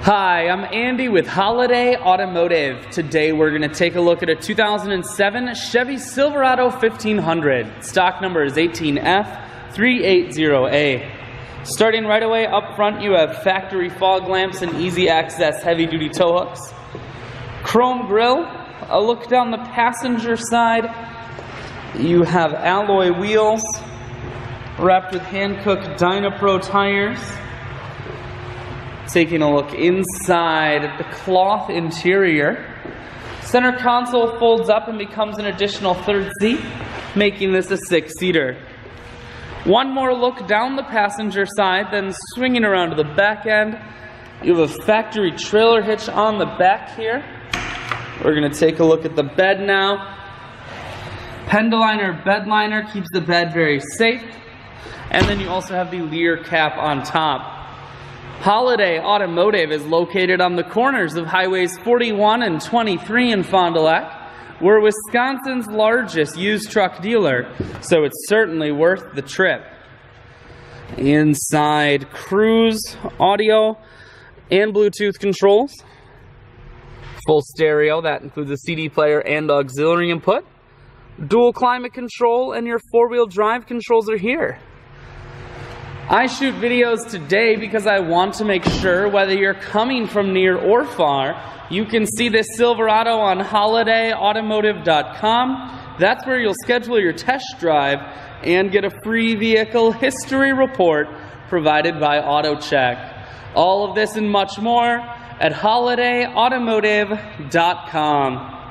Hi, I'm Andy with Holiday Automotive. Today we're going to take a look at a 2007 Chevy Silverado 1500. Stock number is 18F380A. Starting right away up front, you have factory fog lamps and easy access heavy-duty tow hooks. Chrome grille. A look down the passenger side. You have alloy wheels wrapped with Hankook Dynapro tires. Taking a look inside the cloth interior. Center console folds up and becomes an additional third seat, making this a 6-seater. One more look down the passenger side, then swinging around to the back end. You have a factory trailer hitch on the back here. We're going to take a look at the bed now. Pendoliner bed liner keeps the bed very safe. And then you also have the Lear cap on top. Holiday Automotive is located on the corners of Highways 41 and 23 in Fond du Lac. We're Wisconsin's largest used truck dealer, so it's certainly worth the trip. Inside, cruise, audio, and Bluetooth controls. Full stereo, that includes a CD player and auxiliary input. Dual climate control, and your four-wheel drive controls are here. I shoot videos today because I want to make sure whether you're coming from near or far, you can see this Silverado on holidayautomotive.com. That's where you'll schedule your test drive and get a free vehicle history report provided by AutoCheck. All of this and much more at holidayautomotive.com.